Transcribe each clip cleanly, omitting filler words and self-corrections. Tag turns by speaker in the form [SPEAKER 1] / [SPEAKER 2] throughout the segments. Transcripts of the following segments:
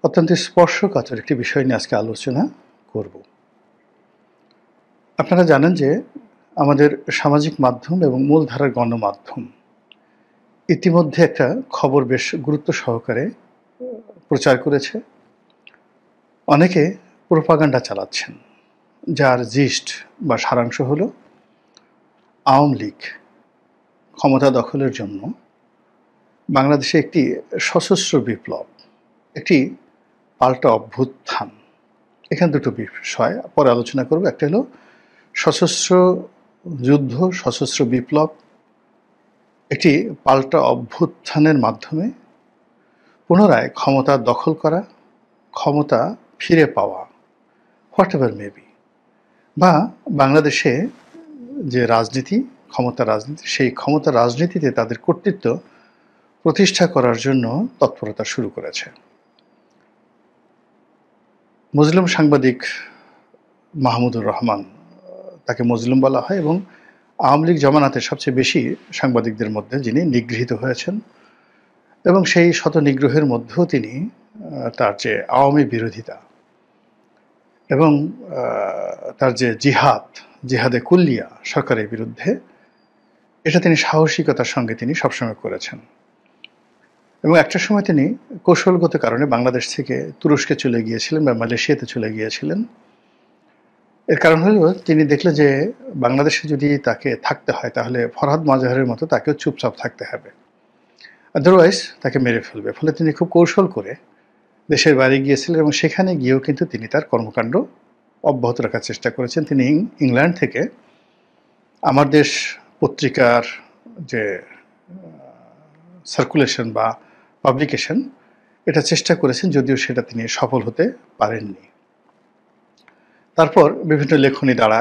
[SPEAKER 1] অত্যন্ত স্পর্শকাতর একটি বিষয় নিয়ে আজকে আলোচনা করব। আপনারা জানেন যে আমাদের সামাজিক মাধ্যম এবং মূলধারার গণমাধ্যম ইতিমধ্যে একটা খবর বেশ গুরুত্ব সহকারে প্রচার করেছে। অনেকে প্রোপাগান্ডা চালাচ্ছেন, যার জিস্ট বা সারাংশ হলো আওয়ামী লীগ ক্ষমতা দখলের জন্য বাংলাদেশে একটি সশস্ত্র বিপ্লব, একটি পাল্টা অভ্যুত্থান। এখানে দুটো বিষয় পরে আলোচনা করব। একটা হলো সশস্ত্র যুদ্ধ, সশস্ত্র বিপ্লব, একটি পাল্টা অভ্যুত্থানের মাধ্যমে পুনরায় ক্ষমতা দখল করা, ক্ষমতা ফিরে পাওয়া, হোয়াট এভার মেবি, বা বাংলাদেশে যে রাজনীতি, ক্ষমতা রাজনীতি, সেই ক্ষমতা রাজনীতিতে তাদের কর্তৃত্ব প্রতিষ্ঠা করার জন্য তৎপরতা শুরু করেছে। মজলুম সাংবাদিক মাহমুদুর রহমান, তাকে মজলুম বলা হয়, এবং আওয়ামী লীগ জমানাতে সবচেয়ে বেশি সাংবাদিকদের মধ্যে যিনি নিগৃহীত হয়েছেন, এবং সেই শত নিগ্রহের মধ্যেও তিনি তার যে আওয়ামী বিরোধিতা এবং তার যে জিহাদে কুল্লিয়া সরকারের বিরুদ্ধে, এটা তিনি সাহসিকতার সঙ্গে তিনি সবসময় করেছেন। এবং একটা সময় তিনি কৌশলগত কারণে বাংলাদেশ থেকে তুরস্কে চলে গিয়েছিলেন বা মালয়েশিয়াতে চলে গিয়েছিলেন। এর কারণ হলো তিনি দেখলেন যে বাংলাদেশে যদি তাকে থাকতে হয় তাহলে ফরহাদ মাজহারের মতো তাকেও চুপচাপ থাকতে হবে, আদারওয়াইজ তাকে মেরে ফেলবে। ফলে তিনি খুব কৌশল করে দেশের বাইরে গিয়েছিলেন, এবং সেখানে গিয়েও কিন্তু তিনি তার কর্মকাণ্ড অব্যাহত রাখার চেষ্টা করেছেন। তিনি ইংল্যান্ড থেকে আমার দেশ পত্রিকার যে সার্কুলেশন বা পাবলিকেশন, এটা চেষ্টা করেছেন, যদিও সেটা তিনি সফল হতে পারেননি। তারপর বিভিন্ন লেখনী দ্বারা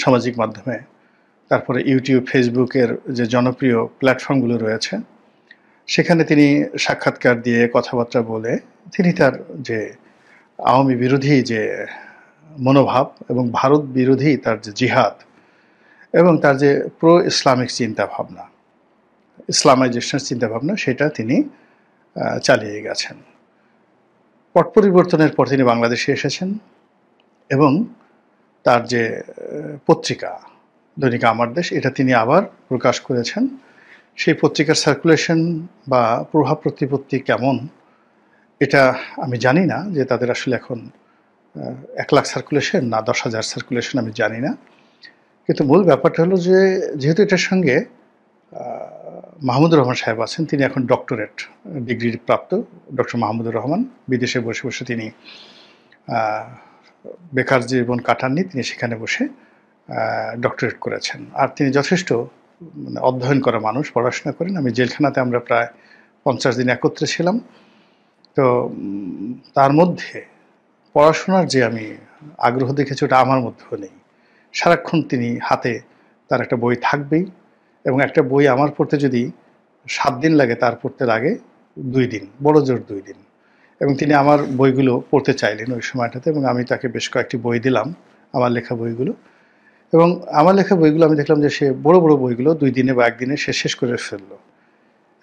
[SPEAKER 1] সামাজিক মাধ্যমে, তারপরে ইউটিউব, ফেসবুকের যে জনপ্রিয় প্ল্যাটফর্মগুলো রয়েছে, সেখানে তিনি সাক্ষাৎকার দিয়ে কথাবার্তা বলে তিনি তার যে আওয়ামী বিরোধী যে মনোভাব এবং ভারত বিরোধী তার যে জিহাদ এবং তার যে প্রো ইসলামিক চিন্তাভাবনা, ইসলামাইজেশনের চিন্তাভাবনা, সেটা তিনি চালিয়ে গেছেন। পট পরিবর্তনের পর তিনি বাংলাদেশে এসেছেন এবং তার যে পত্রিকা দৈনিক আমার দেশ, এটা তিনি আবার প্রকাশ করেছেন। সেই পত্রিকার সার্কুলেশন বা প্রভাব প্রতিপত্তি কেমন, এটা আমি জানি না, যে তাদের আসলে এখন 1 লাখ সার্কুলেশন না 10,000 সার্কুলেশন আমি জানি না। কিন্তু মূল ব্যাপারটা হলো যে যেহেতু এটার সঙ্গে মাহমুদুর রহমান সাহেব আছেন, তিনি এখন ডক্টরেট ডিগ্রি প্রাপ্ত ডক্টর মাহমুদুর রহমান, বিদেশে বসে বসে তিনি বেকার জীবন কাটাননি, তিনি সেখানে বসে ডক্টরেট করেছেন। আর তিনি যথেষ্ট অধ্যয়ন করা মানুষ, পড়াশোনা করেন। আমি জেলখানাতে আমরা প্রায় 50 দিন একত্রে ছিলাম। তো তার মধ্যে পড়াশোনার যে আমি আগ্রহ দেখেছি, ওটা আমার মধ্যেও নেই। সারাক্ষণ তিনি হাতে তার একটা বই থাকবেই, এবং একটা বই আমার পড়তে যদি 7 দিন লাগে, তার পড়তে লাগে 2 দিন, বড় জোর 2 দিন। এবং তিনি আমার বইগুলো পড়তে চাইলেন ওই সময়টাতে, এবং আমি তাকে বেশ কয়েকটি বই দিলাম, আমার লেখা বইগুলো। এবং আমার লেখা বইগুলো আমি দেখলাম যে সে বড় বড় বইগুলো 2 দিনে বা 1 দিনে সে শেষ করে ফেললো।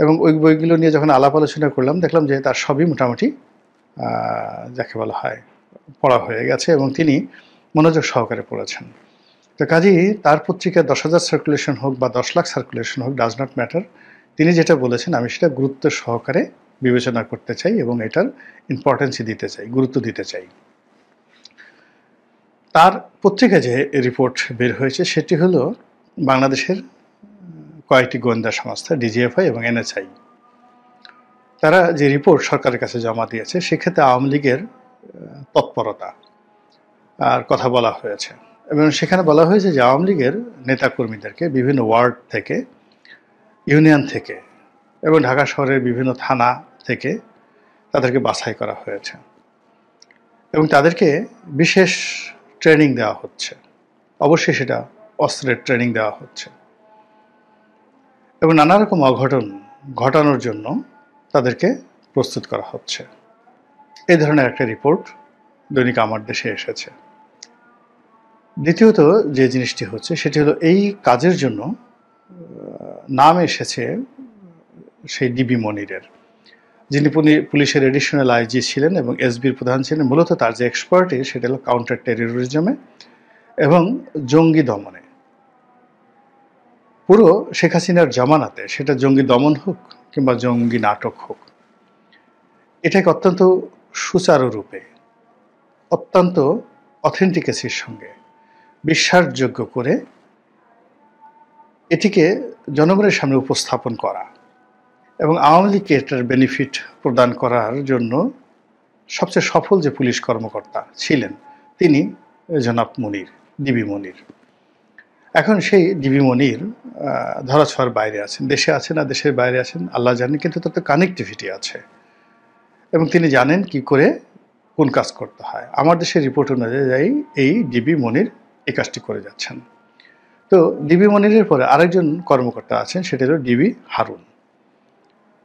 [SPEAKER 1] এবং ওই বইগুলো নিয়ে যখন আলাপ আলোচনা করলাম, দেখলাম যে তার সবই মোটামুটি যাকে বলা হয় পড়া হয়ে গেছে, এবং তিনি মনোযোগ সহকারে পড়েছেন। তো কাজেই তার পত্রিকায় 10,000 সার্কুলেশন হোক বা 10 লাখ সার্কুলেশন হোক, ডাজ নট ম্যাটার। তিনি যেটা বলেছেন আমি সেটা গুরুত্ব সহকারে বিবেচনা করতে চাই, এবং এটার ইম্পর্টেন্সই দিতে চাই, গুরুত্ব দিতে চাই। তার পত্রিকায় যে রিপোর্ট বের হয়েছে, সেটি হলো বাংলাদেশের কয়েকটি গোয়েন্দা সংস্থা, ডিজিএফআই এবং এনএসআই, তারা যে রিপোর্ট সরকারের কাছে জমা দিয়েছে, সেক্ষেত্রে আওয়ামী লীগের তৎপরতা আর কথা বলা হয়েছে। এবং সেখানে বলা হয়েছে যে আওয়ামী লীগের নেতাকর্মীদেরকে বিভিন্ন ওয়ার্ড থেকে, ইউনিয়ন থেকে এবং ঢাকা শহরের বিভিন্ন থানা থেকে তাদেরকে বাছাই করা হয়েছে, এবং তাদেরকে বিশেষ ট্রেনিং দেওয়া হচ্ছে। অবশ্যই সেটা অস্ত্রের ট্রেনিং দেওয়া হচ্ছে, এবং নানা রকম অঘটন ঘটানোর জন্য তাদেরকে প্রস্তুত করা হচ্ছে। এই ধরনের একটা রিপোর্ট দৈনিক আমার দেশে এসেছে। দ্বিতীয়ত যে জিনিসটি হচ্ছে সেটি হলো এই কাজের জন্য নাম এসেছে সেই ডিবি মনিরের। যিনি পুলিশের এডিশনাল আইজি ছিলেন এবং এসবির প্রধান ছিলেন। মূলত তার যে এক্সপার্টি সেটা হলো কাউন্টার টেররিজমে এবং জঙ্গি দমনে। পুরো শেখ হাসিনার জামানাতে সেটা জঙ্গি দমন হোক কিংবা জঙ্গি নাটক হোক, এটাকে অত্যন্ত সুচারুরূপে, অত্যন্ত অথেন্টিকেসির সঙ্গে বিশ্বাসযোগ্য করে এটিকে জনগণের সামনে উপস্থাপন করা এবং আওয়ামী লীগকে এটার বেনিফিট প্রদান করার জন্য সবচেয়ে সফল যে পুলিশ কর্মকর্তা ছিলেন তিনি জনাব মনির, ডিবি মনির। এখন সেই ডিবি মনির ধরাছোঁয়ার বাইরে আছেন, দেশে আছেন না দেশের বাইরে আছেন আল্লাহ জানেন, কিন্তু তার তো কানেক্টিভিটি আছে এবং তিনি জানেন কি করে কোন কাজ করতে হয়। আমার দেশের রিপোর্ট অনুযায়ী এই ডিবি মনির এই কাজটি করে যাচ্ছেন। তো ডিবি মনিরের পরে আরেকজন কর্মকর্তা আছেন, সেটা হলো ডিবি হারুন।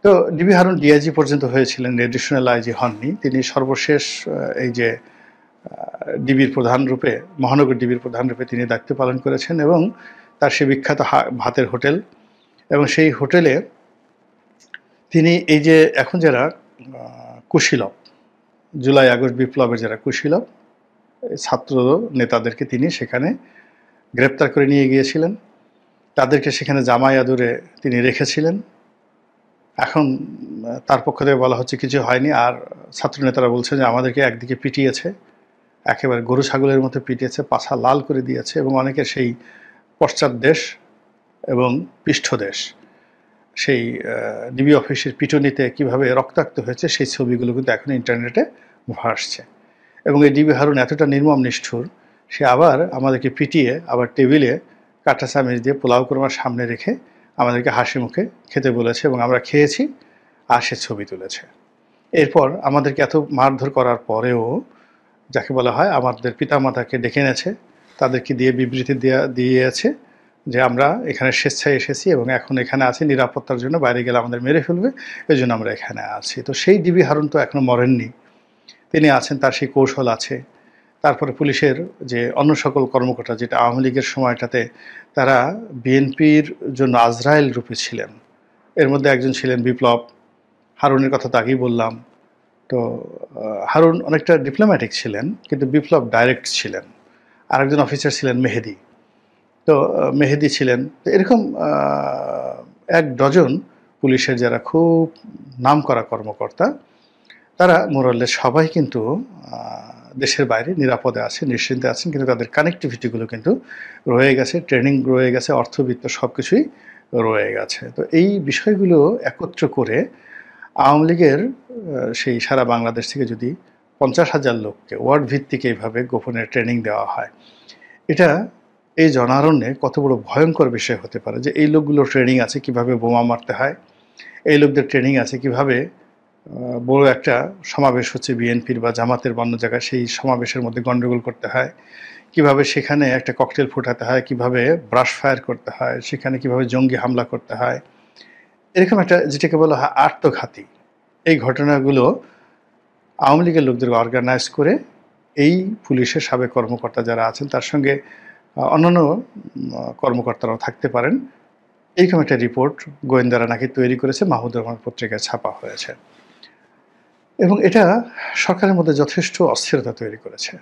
[SPEAKER 1] তো ডিবি হারুন ডিআইজি পর্যন্ত হয়েছিলেন, এডিশনাল আইজি হননি। তিনি সর্বশেষ এই যে ডিবির প্রধান রূপে, মহানগর ডিবির প্রধান রূপে তিনি দায়িত্ব পালন করেছেন এবং তার সে বিখ্যাত ভাতের হোটেল, এবং সেই হোটেলে তিনি এই যে এখন যারা কুশীলব, জুলাই আগস্ট বিপ্লবের যারা কুশীলব ছাত্র নেতাদেরকে তিনি সেখানে গ্রেপ্তার করে নিয়ে গিয়েছিলেন, তাদেরকে সেখানে জামাই আদরে তিনি রেখেছিলেন। এখন তার পক্ষ থেকে বলা হচ্ছে কিছু হয়নি, আর ছাত্র নেতারা বলছে যে আমাদেরকে একদিকে পিটিয়েছে, একেবারে গরু ছাগলের মতো পিটিয়েছে, পাছা লাল করে দিয়েছে এবং অনেকের সেই পশ্চাৎদেশ এবং পৃষ্ঠদেশ, সেই ডিবি অফিসের পিটুনিতে কীভাবে রক্তাক্ত হয়েছে সেই ছবিগুলো কিন্তু এখন ইন্টারনেটে ভাসছে। এবং এই ডিবি হারুন এতটা নির্মম নিষ্ঠুর, সে আবার আমাদেরকে পিটিয়ে আবার টেবিলে কাঁটা চামচ দিয়ে পোলাও কোরমার সামনে রেখে আমাদেরকে হাসি মুখে খেতে বলেছে এবং আমরা খেয়েছি, আর সে ছবি তুলেছে। এরপর আমাদেরকে এত মারধর করার পরেও যাকে বলা হয় আমাদের পিতামাতাকে ডেকে এনেছে, তাদেরকে দিয়ে বিবৃতি দিয়েছে যে আমরা এখানে স্বেচ্ছায় এসেছি এবং এখন এখানে আছি নিরাপত্তার জন্য, বাইরে গেলে আমাদের মেরে ফেলবে, এই জন্য আমরা এখানে আছি। তো সেই ডিবি হারুন তো এখনও মরেননি, তিনি আছেন, তার সেই কৌশল আছে। তারপরে পুলিশের যে অন্য সকল কর্মকর্তা, যেটা আওয়ামী লীগের সময়টাতে তারা বিএনপির জন্য আজরাইল রূপে ছিলেন, এর মধ্যে একজন ছিলেন বিপ্লব। হারুনের কথা তো আগেই বললাম। তো হারুন অনেকটা ডিপ্লোম্যাটিক ছিলেন, কিন্তু বিপ্লব ডাইরেক্ট ছিলেন। আরেকজন অফিসার ছিলেন মেহেদি। তো মেহেদি ছিলেন। তো এরকম এক ডজন পুলিশের যারা খুব নামকরা কর্মকর্তা, তারা মোরালেস সবাই কিন্তু দেশের বাইরে নিরাপদে আছে, নিশ্চিন্তে আছেন, কিন্তু তাদের কানেক্টিভিটিগুলো কিন্তু রয়ে গেছে, ট্রেনিং রয়ে গেছে, অর্থবিত্ত সব কিছুই রয়ে গেছে। তো এই বিষয়গুলো একত্র করে আওয়ামী লীগের সেই সারা বাংলাদেশ থেকে যদি 50,000 লোককে ওয়ার্ড ভিত্তিক এইভাবে গোপনে ট্রেনিং দেওয়া হয়, এটা এই জনারণ্যে কত বড় ভয়ঙ্কর বিষয় হতে পারে যে এই লোকগুলোর ট্রেনিং আছে কিভাবে বোমা মারতে হয়, এই লোকদের ট্রেনিং আছে কিভাবে বড় একটা সমাবেশ হচ্ছে বিএনপির বা জামাতের অন্য জায়গায়, সেই সমাবেশের মধ্যে গণ্ডগোল করতে হয়, কিভাবে সেখানে একটা ককটেল ফুটাতে হয়, কিভাবে ব্রাশ ফায়ার করতে হয়, সেখানে কিভাবে জঙ্গি হামলা করতে হয়, এরকম একটা যেটাকে বলা হয় আত্মঘাতী, এই ঘটনাগুলো আওয়ামী লীগের লোকদের অর্গানাইজ করে এই পুলিশের সাবেক কর্মকর্তা যারা আছেন, তার সঙ্গে অন্যান্য কর্মকর্তারাও থাকতে পারেন, এইরকম একটা রিপোর্ট গোয়েন্দারা নাকি তৈরি করেছে, মাহমুদুর রহমান পত্রিকায় ছাপা হয়েছে। এবং এটা সরকারের মধ্যে যথেষ্ট অস্থিরতা তৈরি করেছে,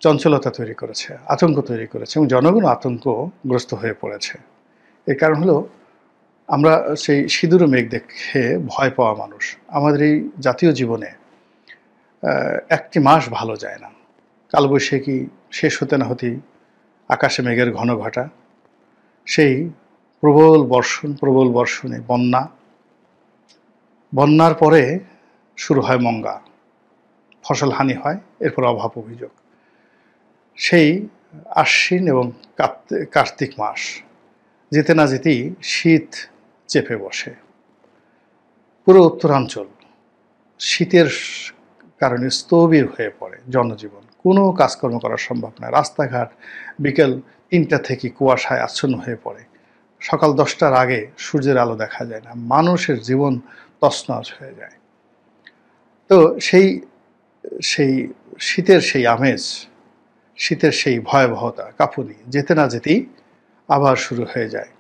[SPEAKER 1] চঞ্চলতা তৈরি করেছে, আতঙ্ক তৈরি করেছে এবং জনগণ আতঙ্কগ্রস্ত হয়ে পড়েছে। এর কারণ হলো আমরা সেই সিঁদুর মেঘ দেখে ভয় পাওয়া মানুষ। আমাদের এই জাতীয় জীবনে একটি মাস ভালো যায় না, কালবৈশাখী শেষ হতে না হতেই আকাশে মেঘের ঘন ঘটা, সেই প্রবল বর্ষণে বন্যা, বন্যার পরে শুরু হয় মঙ্গা, ফসল হানি হয়, এরপর অভাব অভিযোগ, সেই আশ্বিন এবং কার্তিক মাস যেতে না যেতেই শীত চেপে বসে। পুরো উত্তরাঞ্চল শীতের কারণে স্থবির হয়ে পড়ে, জনজীবন, কোনো কাজকর্ম করা সম্ভব নয়। রাস্তাঘাট বিকেল 3টা থেকে কুয়াশায় আচ্ছন্ন হয়ে পড়ে, সকাল 10টার আগে সূর্যের আলো দেখা যায় না, মানুষের জীবন তছনছ হয়ে যায়। তো সেই শীতের সেই আমেজ, শীতের সেই ভয়াবহতা, কাঁপুনি যেতে না যেতেই আবার শুরু হয়ে যায়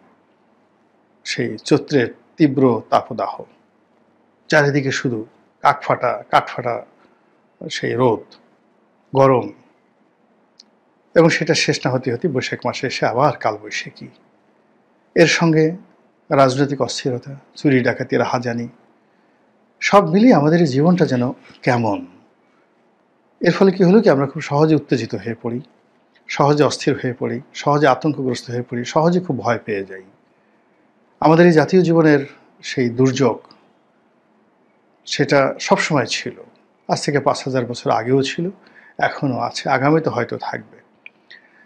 [SPEAKER 1] সেই চৈত্রের তীব্র তাপদাহ। চারিদিকে শুধু কাঠফাটা সেই রোদ, গরম, এবং সেটা শেষ না হতে হতে বৈশাখ মাসে এসে আবার কালবৈশাখী। এর সঙ্গে রাজনৈতিক অস্থিরতা, চুরি ডাকাতি, রাহাজানি, সব মিলিয়ে আমাদের এই জীবনটা যেন কেমন। এর ফলে কি হলো কি, আমরা খুব সহজে উত্তেজিত হয়ে পড়ি, সহজে অস্থির হয়ে পড়ি, সহজে আতঙ্কগ্রস্ত হয়ে পড়ি, সহজে খুব ভয় পেয়ে যাই। আমাদের এই জাতীয় জীবনের সেই দুর্যোগ, সেটা সবসময় ছিল। আজ থেকে ৫,০০০ বছর আগেও ছিল, এখনও আছে, আগামীতে হয়তো থাকবে।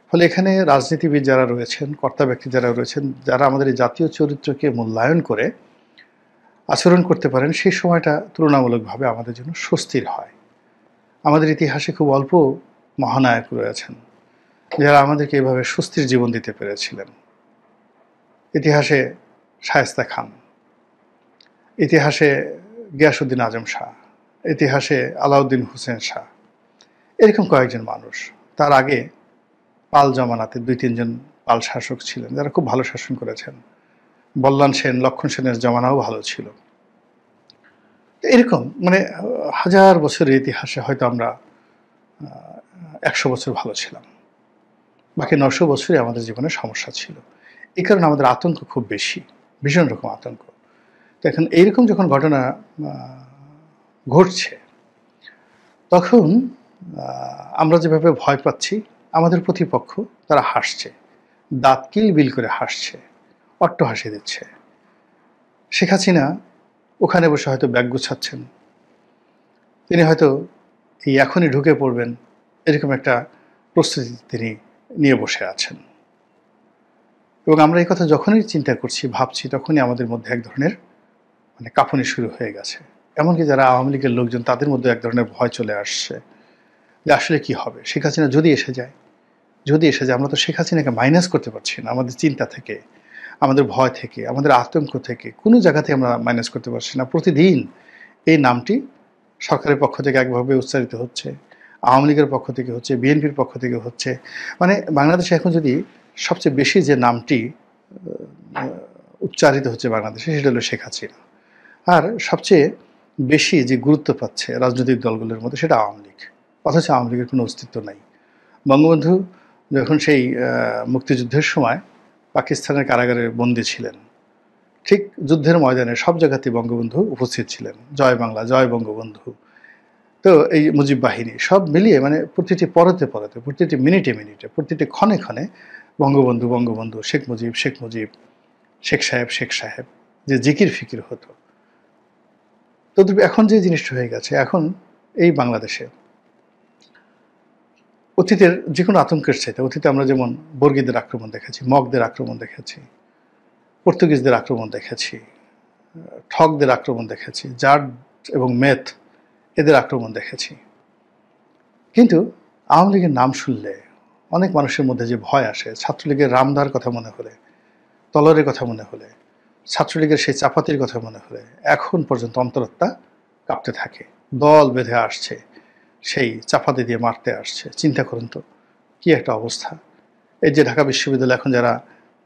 [SPEAKER 1] ফলে এখানে রাজনীতিবিদ যারা রয়েছেন, কর্তা ব্যক্তি যারা রয়েছেন, যারা আমাদের এই জাতীয় চরিত্রকে মূল্যায়ন করে আচরণ করতে পারেন, সেই সময়টা তুলনামূলকভাবে আমাদের জন্য স্বস্তির হয়। আমাদের ইতিহাসে খুব অল্প মহানায়ক রয়েছেন যারা আমাদেরকে এভাবে স্বস্তির জীবন দিতে পেরেছিলেন। ইতিহাসে শায়েস্তা খান, ইতিহাসে গিয়াসউদ্দিন আজম শাহ, ইতিহাসে আলাউদ্দিন হোসেন শাহ, এরকম কয়েকজন মানুষ। তার আগে পাল জমানাতে ২-৩ জন পাল শাসক ছিলেন যারা খুব ভালো শাসন করেছেন। বল্লাল সেন, লক্ষণ সেনের জমানাও ভালো ছিল। এরকম মানে হাজার বছরের ইতিহাসে হয়তো আমরা ১০০ বছর ভালো ছিলাম, বাকি ৯০০ বছরই আমাদের জীবনে সমস্যা ছিল। এই কারণে আমাদের আতঙ্ক খুব বেশি, ভীষণ রকম আতঙ্ক। তো এখন এইরকম যখন ঘটনা ঘটছে, তখন আমরা যেভাবে ভয় পাচ্ছি, আমাদের প্রতিপক্ষ তারা হাসছে, দাঁত কিলবিল করে হাসছে, অট্টহাসি দিচ্ছে। শেখ হাসিনা ওখানে বসে হয়তো ব্যাগ গুছাচ্ছেন, তিনি হয়তো এই এখনই ঢুকে পড়বেন এরকম একটা প্রস্তুতি তিনি নিয়ে বসে আছেন। এবং আমরা এই কথা যখনই চিন্তা করছি, ভাবছি, তখনই আমাদের মধ্যে এক ধরনের মানে কাঁপুনি শুরু হয়ে গেছে। এমনকি যারা আওয়ামী লীগের লোকজন, তাদের মধ্যে এক ধরনের ভয় চলে আসছে যে আসলে কি হবে, শেখ হাসিনা যদি এসে যায়, আমরা তো শেখ হাসিনাকে মাইনাস করতে পারছি না। আমাদের চিন্তা থেকে, আমাদের ভয় থেকে, আমাদের আতঙ্ক থেকে, কোনো জায়গাতে আমরা মাইনাস করতে পারছি না। প্রতিদিন এই নামটি সরকারের পক্ষ থেকে একভাবে উচ্চারিত হচ্ছে, আওয়ামী লীগের পক্ষ থেকে হচ্ছে, বিএনপির পক্ষ থেকে হচ্ছে। মানে বাংলাদেশে এখন যদি সবচেয়ে বেশি যে নামটি উচ্চারিত হচ্ছে বাংলাদেশে, সেটা হলো শেখ হাসিনা। আর সবচেয়ে বেশি যে গুরুত্ব পাচ্ছে রাজনৈতিক দলগুলোর মধ্যে, সেটা আওয়ামী লীগ। অথচ আওয়ামী লীগের কোনো অস্তিত্ব নাই। বঙ্গবন্ধু যখন সেই মুক্তিযুদ্ধের সময় পাকিস্তানের কারাগারে বন্দী ছিলেন, ঠিক যুদ্ধের ময়দানে সব জায়গাতেই বঙ্গবন্ধু উপস্থিত ছিলেন। জয় বাংলা, জয় বঙ্গবন্ধু। তো এই মুজিব বাহিনী সব মিলিয়ে মানে প্রতিটি পরতে, প্রতিটি মিনিটে, প্রতিটি ক্ষণে বঙ্গবন্ধু, শেখ মুজিব, শেখ সাহেব যে জিকির ফিকির হতো। তো এখন যে জিনিসটা হয়ে গেছে, এখন এই বাংলাদেশে অতীতের যে কোনো আতঙ্কের চাইতে, অতীতে আমরা যেমন বর্গীদের আক্রমণ দেখেছি, মগদের আক্রমণ দেখেছি, পর্তুগিজদের আক্রমণ দেখেছি, ঠকদের আক্রমণ দেখেছি, জাট এবং মেথ এদের আক্রমণ দেখেছি। কিন্তু আওয়ামী লীগের নাম শুনলে অনেক মানুষের মধ্যে যে ভয় আসে, ছাত্রলীগের রামদার কথা মনে হলে, তলরের কথা মনে হলে, ছাত্রলীগের সেই চাপাতির কথা মনে হলে, এখন পর্যন্ত অন্তরাত্মা কাঁপতে থাকে। দল বেঁধে আসছে, সেই চাপাতি দিয়ে মারতে আসছে। চিন্তা করুন তো কি একটা অবস্থা। এই যে ঢাকা বিশ্ববিদ্যালয়ে এখন যারা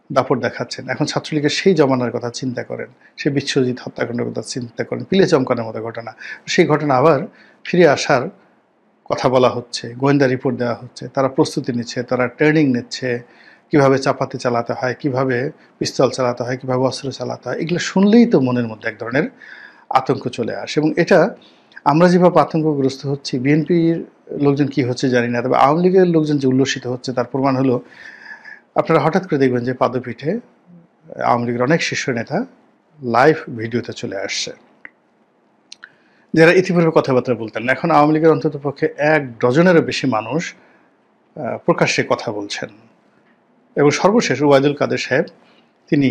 [SPEAKER 1] দাপট দেখাচ্ছেন, এখন ছাত্রলীগের সেই জমানার কথা চিন্তা করেন, সেই বিশ্বজিৎ হত্যাকাণ্ডের কথা চিন্তা করেন, পিলে চমকানোর মতো ঘটনা। সেই ঘটনা আবার ফিরে আসার কথা বলা হচ্ছে, গোয়েন্দা রিপোর্ট দেওয়া হচ্ছে, তারা প্রস্তুতি নিচ্ছে, তারা ট্রেনিং নিচ্ছে, কিভাবে চাপাতি চালাতে হয়, কিভাবে পিস্তল চালাতে হয়, কিভাবে অস্ত্র চালাতে হয়। এগুলো শুনলেই তো মনের মধ্যে এক ধরনের আতঙ্ক চলে আসে। এবং এটা আমরা যেভাবে আতঙ্কগ্রস্ত হচ্ছি, বিএনপির লোকজন কি হচ্ছে জানি না, তবে আওয়ামী লীগের লোকজন যে উল্লসিত হচ্ছে তার প্রমাণ হলো, আপনারা হঠাৎ করে দেখবেন যে পাদপীঠে আওয়ামী লীগের অনেক শীর্ষ নেতা লাইভ ভিডিওতে চলে আসছে, যারা ইতিপূর্বে কথাবার্তা বলতেন না। এখন আওয়ামী লীগের অন্তত পক্ষে ১ ডজনেরও বেশি মানুষ প্রকাশ্যে কথা বলছেন। এবং সর্বশেষ ওবায়দুল কাদের সাহেব, তিনি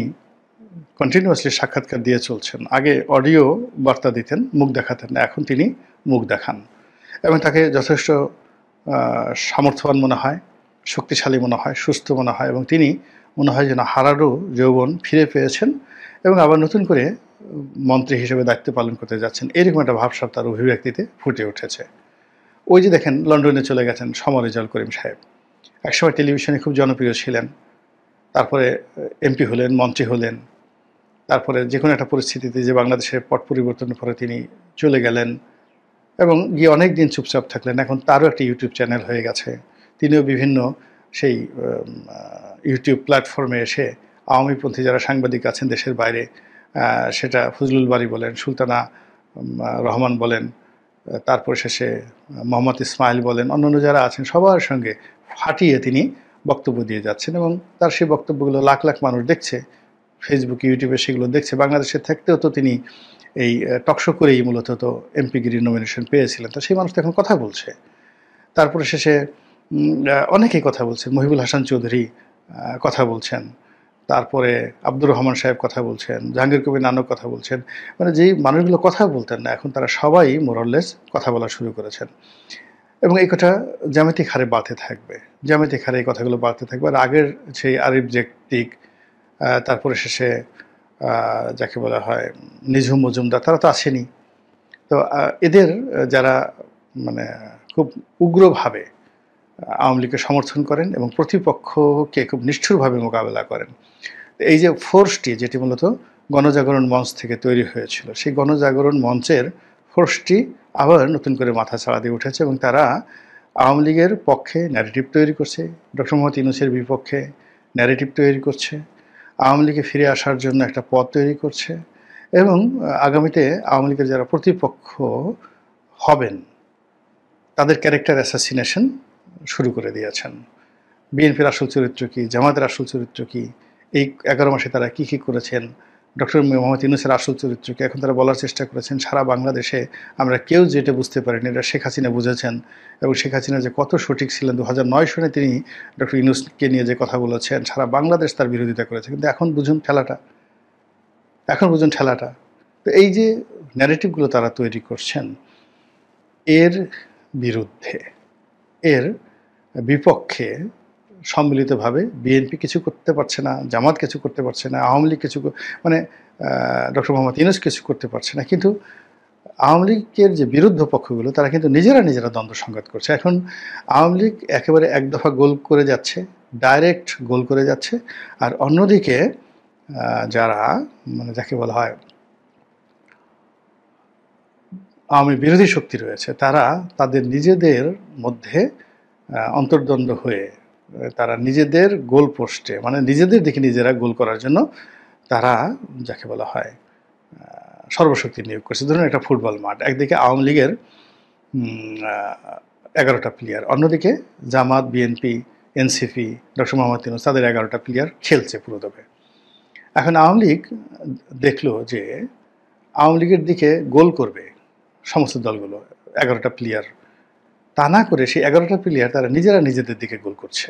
[SPEAKER 1] কন্টিনিউয়াসলি সাক্ষাৎকার দিয়ে চলছেন। আগে অডিও বার্তা দিতেন, মুখ দেখাতেন না, এখন তিনি মুখ দেখান এবং তাকে যথেষ্ট সামর্থ্যবান মনে হয়, শক্তিশালী মনে হয়, সুস্থ মনে হয়, এবং তিনি মনে হয় যেন হারানো যৌবন ফিরে পেয়েছেন এবং আবার নতুন করে মন্ত্রী হিসেবে দায়িত্ব পালন করতে যাচ্ছেন। এরকম একটা ভাবসাব তার অভিব্যক্তিতে ফুটে উঠেছে। ওই যে দেখেন, লন্ডনে চলে গেছেন রেজাউল করিম সাহেব, একসময় টেলিভিশনে খুব জনপ্রিয় ছিলেন, তারপরে এমপি হলেন, মন্ত্রী হলেন, তারপরে যে কোনো একটা পরিস্থিতিতে যে বাংলাদেশের পট পরিবর্তনের পরে তিনি চলে গেলেন এবং গিয়ে অনেক দিন চুপচাপ থাকলেন। এখন তারও একটা ইউটিউব চ্যানেল হয়ে গেছে। তিনিও বিভিন্ন সেই ইউটিউব প্ল্যাটফর্মে এসে আওয়ামীপন্থী যারা সাংবাদিক আছেন দেশের বাইরে, সেটা ফজলুল বারী বলেন, সুলতানা রহমান বলেন, তারপর শেষে মোহাম্মদ ইসমাইল বলেন, অন্যান্য যারা আছেন সবার সঙ্গে ফাটিয়ে তিনি বক্তব্য দিয়ে যাচ্ছেন এবং তার সেই বক্তব্যগুলো লাখ লাখ মানুষ দেখছে, ফেসবুক ইউটিউবে সেগুলো দেখছে। বাংলাদেশে থাকতেও তো তিনি এই টকশো করেই মূলত তো এমপিগিরির নমিনেশন পেয়েছিলেন, তো সেই মানুষ তো এখন কথা বলছে। তারপরে শেষে অনেকেই কথা বলছেন, মহিবুল হাসান চৌধুরী কথা বলছেন, তারপরে আব্দুর রহমান সাহেব কথা বলছেন, জাহাঙ্গীর কবির নানক কথা বলছেন। মানে যেই মানুষগুলো কথা বলতেন না, এখন তারা সবাই মোরলেস কথা বলা শুরু করেছেন এবং এই কথা জ্যামিতিক হারে বাড়তে থাকবে, জ্যামিতিক হারে এই কথাগুলো বাড়তে থাকবে। আর আগের সেই আরিফ জেকটিক, তারপরে শেষে যাকে বলা হয় নিঝুম মজুমদার, তারা তো আসেনি। তো এদের যারা মানে খুব উগ্রভাবে আওয়ামী লীগকে সমর্থন করেন এবং প্রতিপক্ষকে খুব নিষ্ঠুরভাবে মোকাবেলা করেন, এই যে ফোর্সটি যেটি মূলত গণজাগরণ মঞ্চ থেকে তৈরি হয়েছিল, সেই গণজাগরণ মঞ্চের ফোর্সটি আবার নতুন করে মাথা ছাড়া দিয়ে উঠেছে এবং তারা আওয়ামী লীগের পক্ষে ন্যারেটিভ তৈরি করছে, ডক্টর মোহাম্মদ ইউনূসের বিপক্ষে ন্যারেটিভ তৈরি করছে, আওয়ামী লীগে ফিরে আসার জন্য একটা পথ তৈরি করছে এবং আগামীতে আওয়ামী লীগের যারা প্রতিপক্ষ হবেন তাদের ক্যারেক্টার অ্যাসাসিনেশন শুরু করে দিয়েছেন। বিএনপির আসল চরিত্র কী, জামাতের আসল চরিত্র কী, এই 11 মাসে তারা কী কী করেছেন, ডক্টর মোহাম্মদ ইউনূসের আসল চরিত্র কী, এখন তারা বলার চেষ্টা করেছেন সারা বাংলাদেশে আমরা কেউ যেটা বুঝতে পারিনি এটা শেখ হাসিনা বুঝেছেন এবং শেখ হাসিনা যে কত সঠিক ছিলেন। 2009 সনে তিনি ডক্টর ইউনূসকে নিয়ে যে কথা বলেছেন, সারা বাংলাদেশ তার বিরোধিতা করেছে, কিন্তু এখন বুঝুন ঠেলাটা, এখন বুঝুন ঠেলাটা। তো এই যে ন্যারেটিভগুলো তারা তৈরি করছেন, এর বিরুদ্ধে, এর বিপক্ষে সম্মিলিতভাবে বিএনপি কিছু করতে পারছে না, জামাত কিছু করতে পারছে না, আওয়ামী লীগ কিছু মানে ডক্টর মোহাম্মদ ইউনূস কিছু করতে পারছে না, কিন্তু আওয়ামী লীগের যে বিরুদ্ধ পক্ষগুলো তারা কিন্তু নিজেরা দ্বন্দ্ব সংঘাত করছে। এখন আওয়ামী লীগ একেবারে এক দফা গোল করে যাচ্ছে, ডাইরেক্ট গোল করে যাচ্ছে, আর অন্যদিকে যারা মানে যাকে বলা হয় আওয়ামী বিরোধী শক্তি রয়েছে, তারা তাদের নিজেদের মধ্যে অন্তর্দ্বন্দ্ব হয়ে তারা নিজেদের গোল পোস্টে মানে নিজেদের দিকে নিজেরা গোল করার জন্য তারা যাকে বলা হয় সর্বশক্তি নিয়োগ করছে। ধরুন একটা ফুটবল মাঠ, একদিকে আওয়ামী লীগের 11টা প্লেয়ার, অন্যদিকে Jamaat, BNP, NCP, doctor Mohammad Yunus তাদের 11টা প্লেয়ার খেলছে পুরোদমে। এখন আওয়ামী লীগ দেখলো যে আওয়ামী লীগের দিকে গোল করবে সমস্ত দলগুলো 11টা প্লেয়ার, তা না করে সেই 11টা প্লেয়ার তারা নিজেরা নিজেদের দিকে গোল করছে।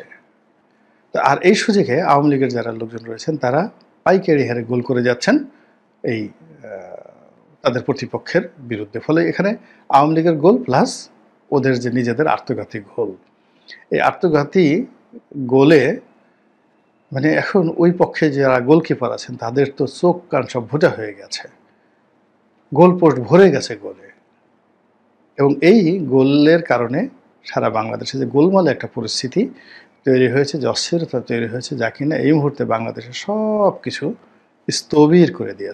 [SPEAKER 1] তো আর এই সুযোগে আওয়ামী লীগের যারা লোকজন রয়েছেন তারা পাইকারি হারে গোল করে যাচ্ছেন এই তাদের প্রতিপক্ষের বিরুদ্ধে। ফলে এখানে আওয়ামী লীগের গোল প্লাস ওদের যে নিজেদের আত্মঘাতী গোল, এই আত্মঘাতী গোলে মানে এখন ওই পক্ষে যারা গোলকিপার আছেন তাদের তো চোখ কান সব ভোটা হয়ে গেছে, গোল পোস্ট ভরে গেছে গোলে। এবং এই গোলের কারণে সারা বাংলাদেশে যে গোলমালে একটা পরিস্থিতি তৈরি হয়েছে, যে অস্থিরতা তৈরি হয়েছে, যা কিনা এই মুহূর্তে বাংলাদেশের সব কিছু স্থবির করে দিয়েছে।